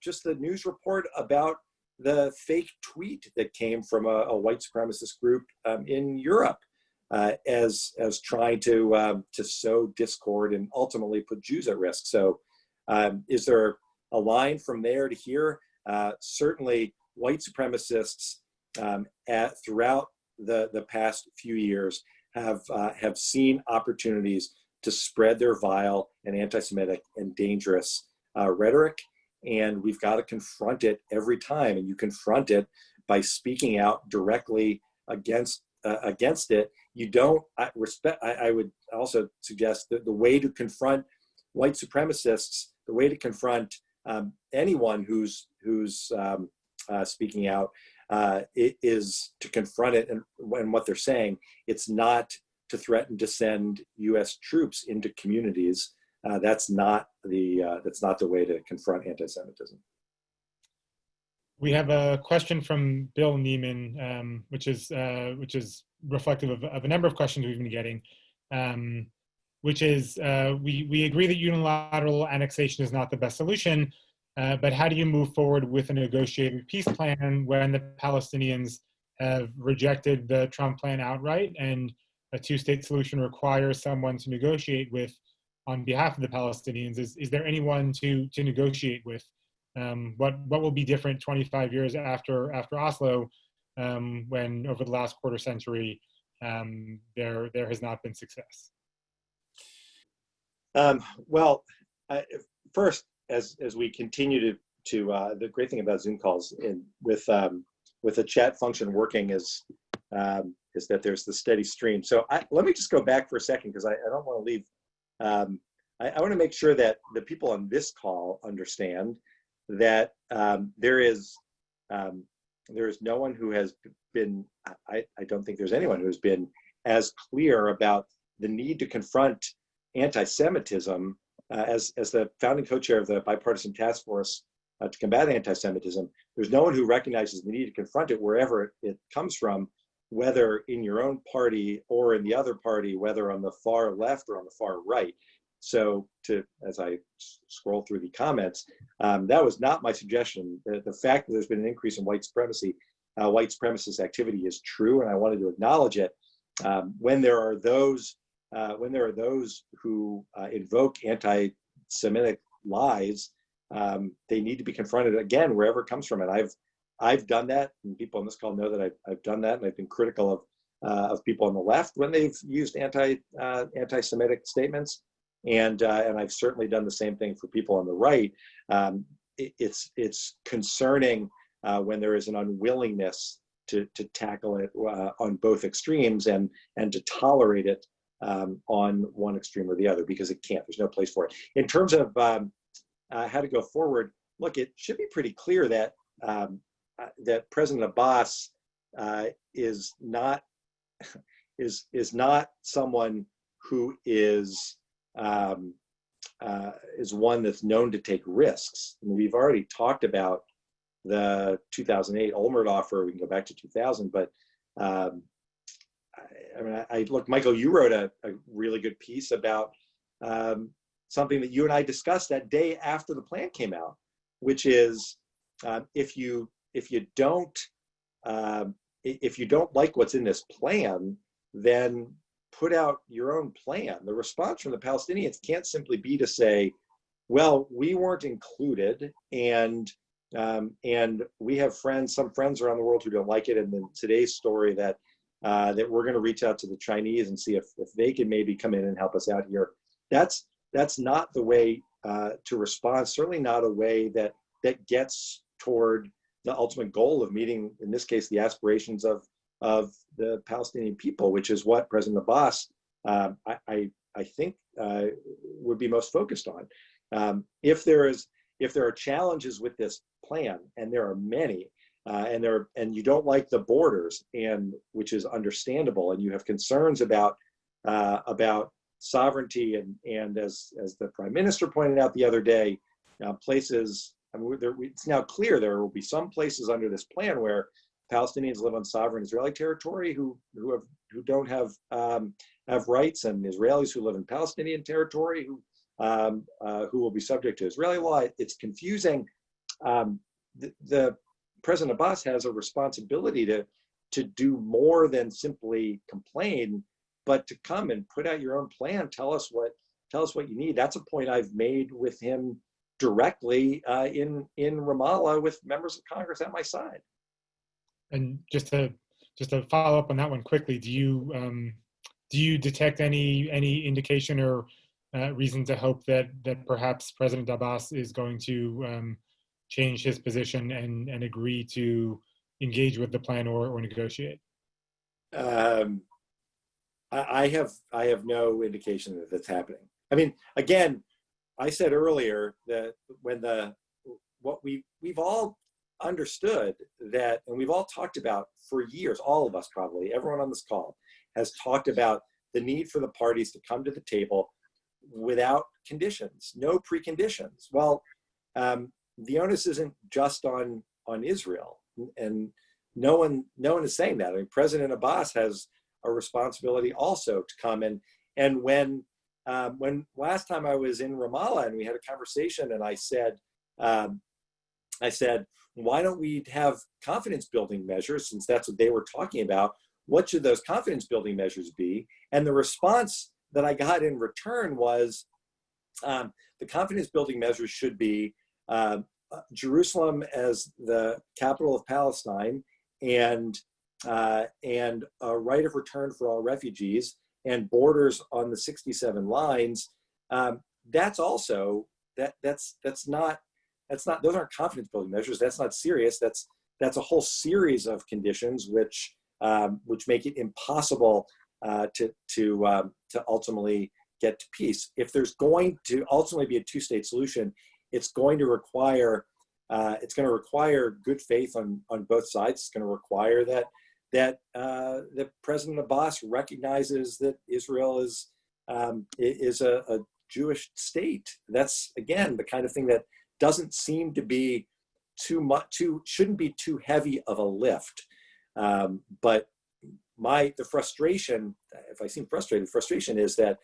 Speaker 3: just the news report about the fake tweet that came from a white supremacist group in Europe as trying to sow discord and ultimately put Jews at risk. So is there a line from there to here? Certainly white supremacists throughout the past few years have seen opportunities to spread their vile and anti-Semitic and dangerous rhetoric. And we've got to confront it every time. And you confront it by speaking out directly against it. You don't I would also suggest that the way to confront white supremacists, the way to confront anyone who's speaking out, it is to confront it and what they're saying. It's not to threaten to send U.S. troops into communities. That's not the way to confront anti-Semitism.
Speaker 2: We have a question from Bill Neiman, which is reflective of a number of questions we've been getting, which is we agree that unilateral annexation is not the best solution, but how do you move forward with a negotiated peace plan when the Palestinians have rejected the Trump plan outright, and a two-state solution requires someone to negotiate with on behalf of the Palestinians? Is there anyone to negotiate with? What will be different 25 years after Oslo, when over the last quarter century there has not been success?
Speaker 3: First, as we continue to the great thing about Zoom calls with the chat function working is that there's the steady stream. So let me just go back for a second, because I don't want to leave. I want to make sure that the people on this call understand that there is no one who has been, I don't think there's anyone who's been as clear about the need to confront anti-Semitism as the founding co-chair of the bipartisan task force to combat anti-Semitism. There's no one who recognizes the need to confront it wherever it comes from, whether in your own party or in the other party, whether on the far left or on the far right. So as I scroll through the comments, that was not my suggestion. The fact that there's been an increase in white supremacy, white supremacist activity is true, and I wanted to acknowledge it. When there are those who invoke anti-Semitic lies, they need to be confronted again wherever it comes from. And I've done that, and people on this call know that I've done that, and I've been critical of people on the left when they've used anti-Semitic statements, and I've certainly done the same thing for people on the right. It's concerning when there is an unwillingness to tackle it on both extremes and to tolerate it on one extreme or the other, because it can't. There's no place for it. In terms of how to go forward, look, it should be pretty clear that that President Abbas is not someone who is one that's known to take risks. I mean, we've already talked about the 2008 Olmert offer. We can go back to 2000, but I mean, look, Michael, you wrote a really good piece about something that you and I discussed that day after the plan came out, which is if you don't like what's in this plan, then put out your own plan. The response from the Palestinians can't simply be to say, well, we weren't included, and we have some friends around the world who don't like it, and then today's story that we're going to reach out to the Chinese and see if they can maybe come in and help us out here. That's not the way to respond. Certainly not a way that gets toward the ultimate goal of meeting, in this case, the aspirations of the Palestinian people, which is what President Abbas, I think, would be most focused on. If there are challenges with this plan, and there are many, and you don't like the borders, and which is understandable, and you have concerns about sovereignty, and as the Prime Minister pointed out the other day, places. I mean, it's now clear there will be some places under this plan where Palestinians live on sovereign Israeli territory who don't have rights, and Israelis who live in Palestinian territory who will be subject to Israeli law. It's confusing. The President Abbas has a responsibility to do more than simply complain, but to come and put out your own plan. Tell us what you need. That's a point I've made with him directly in Ramallah with members of Congress at my side.
Speaker 2: And just to follow up on that one quickly, do you detect any indication or reason to hope that perhaps President Abbas is going to change his position and agree to engage with the plan or negotiate?
Speaker 3: I have no indication that that's happening. I mean, again, I said earlier that we've all understood that, and we've all talked about for years, all of us probably, everyone on this call has talked about the need for the parties to come to the table without conditions, no preconditions. Well, the onus isn't just on Israel, and no one is saying that. I mean, President Abbas has a responsibility also to come and when last time I was in Ramallah and we had a conversation, and I said, why don't we have confidence building measures, since that's what they were talking about? What should those confidence building measures be? And the response that I got in return was, the confidence building measures should be Jerusalem as the capital of Palestine, and a right of return for all refugees, and borders on the 67 lines. That's also that's not those aren't confidence building measures. That's not serious. That's a whole series of conditions which make it impossible to ultimately get to peace. If there's going to ultimately be a two-state solution, it's going to require good faith on both sides. It's going to require that President Abbas recognizes that Israel is a Jewish state. That's, again, the kind of thing that doesn't seem to be shouldn't be too heavy of a lift. But the frustration, if I seem frustrated, frustration is that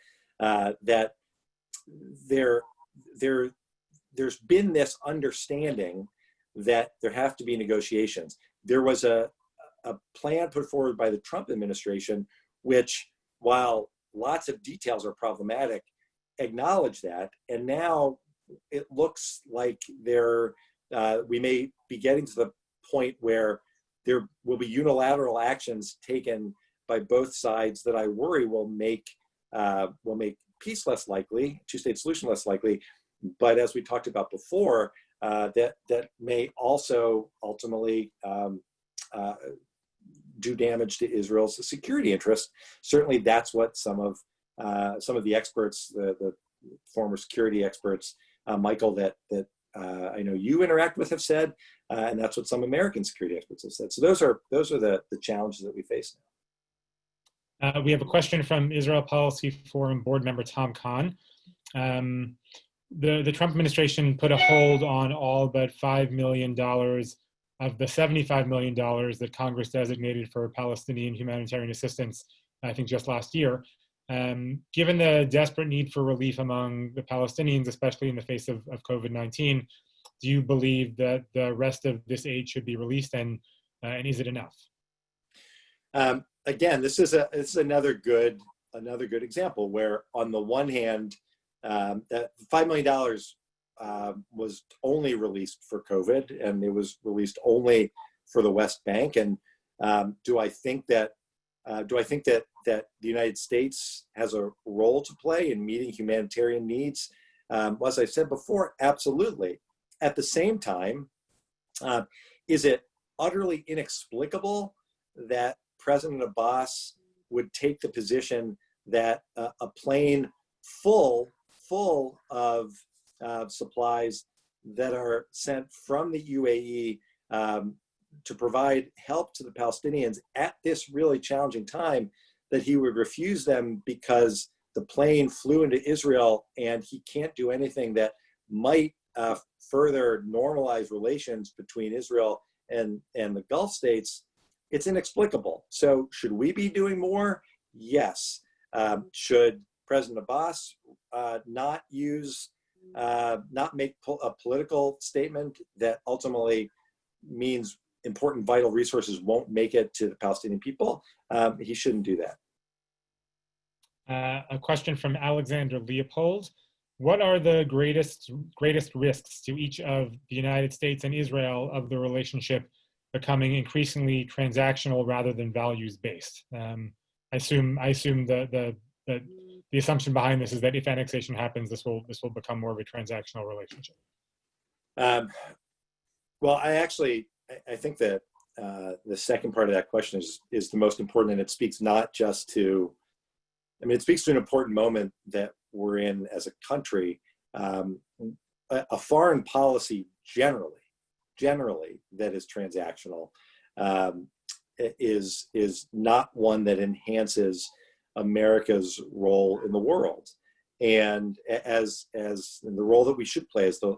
Speaker 3: there's been this understanding that there have to be negotiations. There was a plan put forward by the Trump administration, which, while lots of details are problematic, acknowledge that, and now it looks like we may be getting to the point where there will be unilateral actions taken by both sides that I worry will make peace less likely, two-state solution less likely. But as we talked about before, that may also ultimately do damage to Israel's security interests. Certainly, that's what some of the experts, the former security experts, Michael, that I know you interact with, have said, and that's what some American security experts have said. So those are the challenges that we face now.
Speaker 2: We have a question from Israel Policy Forum board member Tom Kahn. The Trump administration put a hold on all but $5 million of the $75 million that Congress designated for Palestinian humanitarian assistance, I think just last year. Given the desperate need for relief among the Palestinians, especially in the face of COVID-19, do you believe that the rest of this aid should be released, and is it enough?
Speaker 3: Again, this is another good example where, on the one hand, that $5 million was only released for COVID, and it was released only for the West Bank. And do I think that the United States has a role to play in meeting humanitarian needs? As I said before, absolutely. At the same time, is it utterly inexplicable that President Abbas would take the position that a plane full of supplies that are sent from the UAE to provide help to the Palestinians at this really challenging time, that he would refuse them because the plane flew into Israel and he can't do anything that might further normalize relations between Israel and the Gulf states? It's inexplicable. So should we be doing more? Yes. Should President Abbas not make a political statement that ultimately means important vital resources won't make it to the Palestinian people? He shouldn't do that.
Speaker 2: A question from Alexander Leopold. What are the greatest risks to each of the United States and Israel of the relationship becoming increasingly transactional rather than values-based? I assume the assumption behind this is that if annexation happens, this will become more of a transactional relationship.
Speaker 3: Well, I think that the second part of that question is the most important, and it speaks not just to, it speaks to an important moment that we're in as a country. A foreign policy generally that is transactional is not one that enhances America's role in the world, and as in the role that we should play as the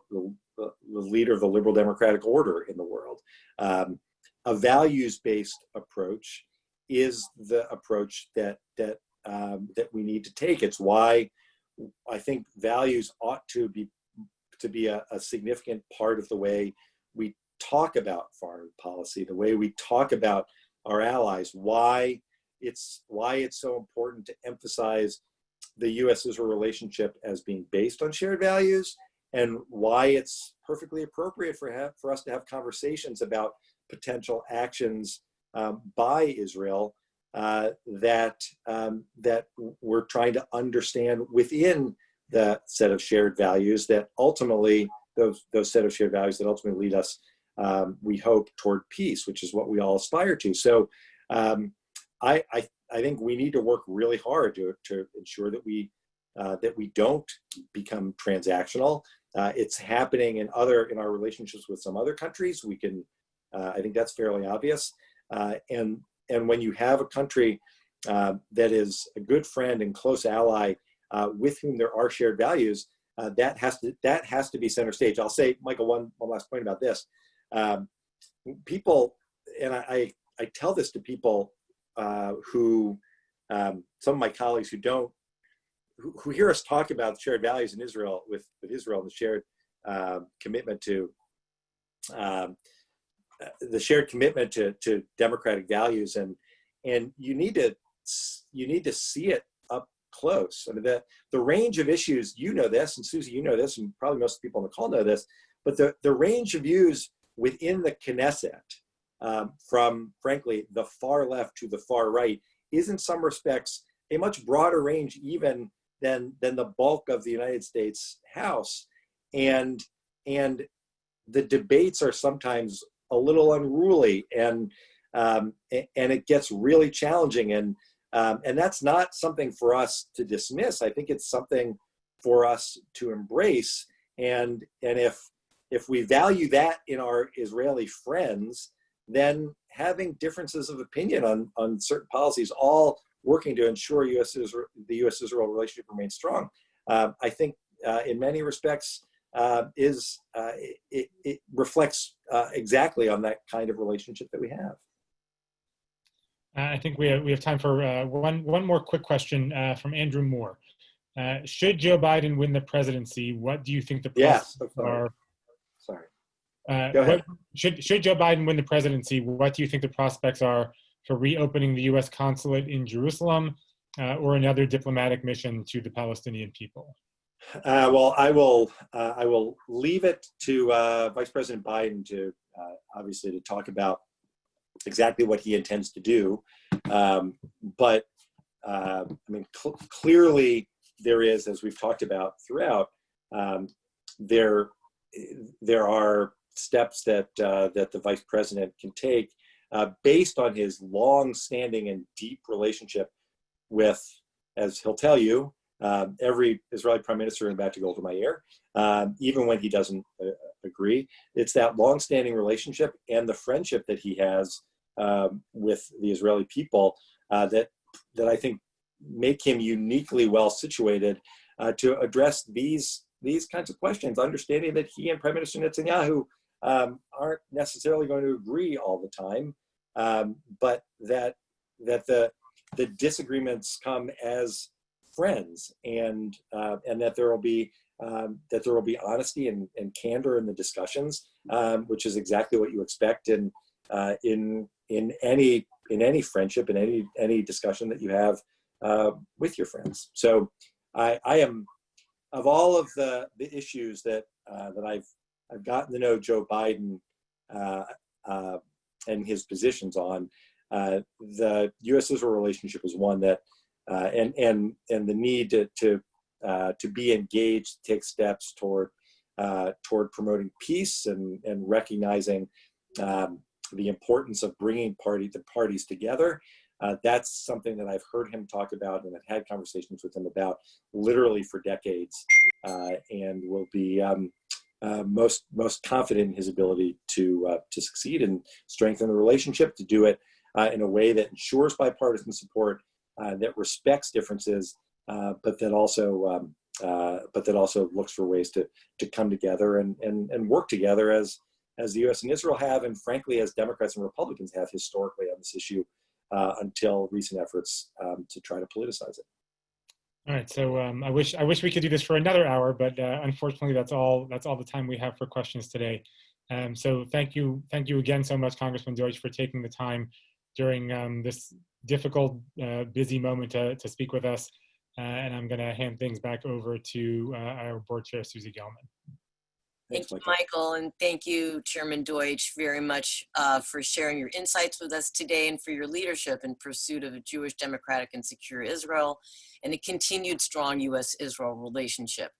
Speaker 3: leader of the liberal democratic order in the world. A values-based approach is the approach that we need to take. It's why I think values ought to be a significant part of the way we talk about foreign policy, the way we talk about our allies, why it's so important to emphasize the U.S.-Israel relationship as being based on shared values, and why it's perfectly appropriate for us to have conversations about potential actions by Israel that we're trying to understand within the set of shared values that ultimately, those set of shared values that ultimately lead us, we hope, toward peace, which is what we all aspire to. So I think we need to work really hard to ensure that we don't become transactional. It's happening in our relationships with some other countries. We can, I think that's fairly obvious. And when you have a country that is a good friend and close ally with whom there are shared values, that has to be center stage. I'll say, Michael, one last point about this. People, and I tell this to people who, some of my colleagues who hear us talk about shared values in Israel with Israel and the shared commitment to democratic values, and you need to see it up close. I mean, the range of issues, you know this, and Susie, you know this, and probably most people on the call know this, but the range of views within the Knesset, from, frankly, the far left to the far right, is in some respects a much broader range even than the bulk of the United States House. And the debates are sometimes a little unruly, and it gets really challenging. And that's not something for us to dismiss. I think it's something for us to embrace. And if we value that in our Israeli friends, then having differences of opinion on certain policies, all working to ensure the U.S.-Israel relationship remains strong, I think in many respects it reflects exactly on that kind of relationship that we have.
Speaker 2: I think we have time for one more quick question from Andrew Moore. Should Joe Biden win the presidency, what do you think the prospects are?
Speaker 3: Sorry.
Speaker 2: Go ahead. Should Joe Biden win the presidency, what do you think the prospects are for reopening the U.S. consulate in Jerusalem or another diplomatic mission to the Palestinian people?
Speaker 3: Well, I will leave it to Vice President Biden to obviously to talk about exactly what he intends to do. But I mean, clearly there is, as we've talked about throughout, there are steps that the Vice President can take based on his long-standing and deep relationship with, as he'll tell you, every Israeli prime minister in about to go over my ear, even when he doesn't agree. It's that long-standing relationship and the friendship that he has with the Israeli people that I think make him uniquely well situated to address these kinds of questions, understanding that he and Prime Minister Netanyahu aren't necessarily going to agree all the time, but that the disagreements come as friends, and that there will be honesty and candor in the discussions, which is exactly what you expect in any friendship, in any discussion that you have with your friends. So I am, of all of the issues that I've gotten to know Joe Biden and his positions on, the U.S.-Israel relationship is one that and the need to be engaged, take steps toward promoting peace and recognizing the importance of bringing the parties together. That's something that I've heard him talk about, and I've had conversations with him about literally for decades, and will be most confident in his ability to succeed and strengthen the relationship, to do it in a way that ensures bipartisan support, that respects differences, but that also looks for ways to come together and work together as the U.S. and Israel have, and frankly, as Democrats and Republicans have historically on this issue, until recent efforts to try to politicize it.
Speaker 2: All right, so I wish we could do this for another hour, but unfortunately, that's all the time we have for questions today. So thank you again so much, Congressman Deutch, for taking the time during this difficult, busy moment to speak with us. And I'm going to hand things back over to our board chair, Susie Gelman.
Speaker 1: Thank you, Michael, and thank you, Chairman Deutch, very much for sharing your insights with us today and for your leadership in pursuit of a Jewish, democratic, and secure Israel and a continued strong U.S.-Israel relationship.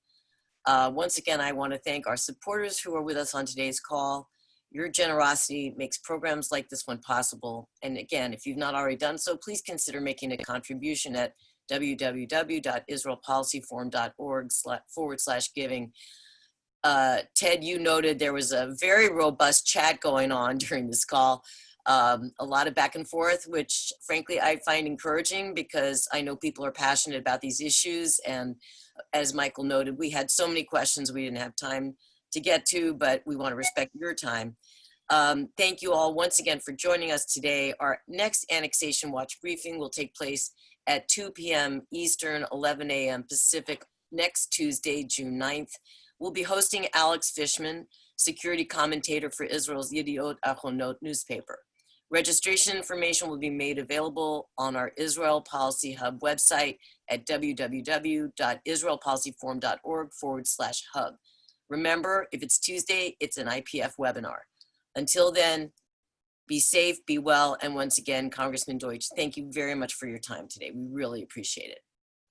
Speaker 1: Once again, I want to thank our supporters who are with us on today's call. Your generosity makes programs like this one possible. And again, if you've not already done so, please consider making a contribution at www.israelpolicyforum.org/giving. Ted, you noted there was a very robust chat going on during this call, a lot of back and forth, which frankly I find encouraging because I know people are passionate about these issues. And as Michael noted, we had so many questions we didn't have time to get to, but we want to respect your time. Thank you all once again for joining us today. Our next Annexation Watch briefing will take place at 2 p.m. Eastern, 11 a.m. Pacific, next Tuesday, June 9th. We'll be hosting Alex Fishman, security commentator for Israel's Yediot Ahronot newspaper. Registration information will be made available on our Israel Policy Hub website at www.israelpolicyforum.org/hub. Remember, if it's Tuesday, it's an IPF webinar. Until then, be safe, be well, and once again, Congressman Deutch, thank you very much for your time today. We really appreciate it.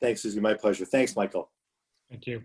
Speaker 3: Thanks, Susie. My pleasure. Thanks, Michael.
Speaker 2: Thank you.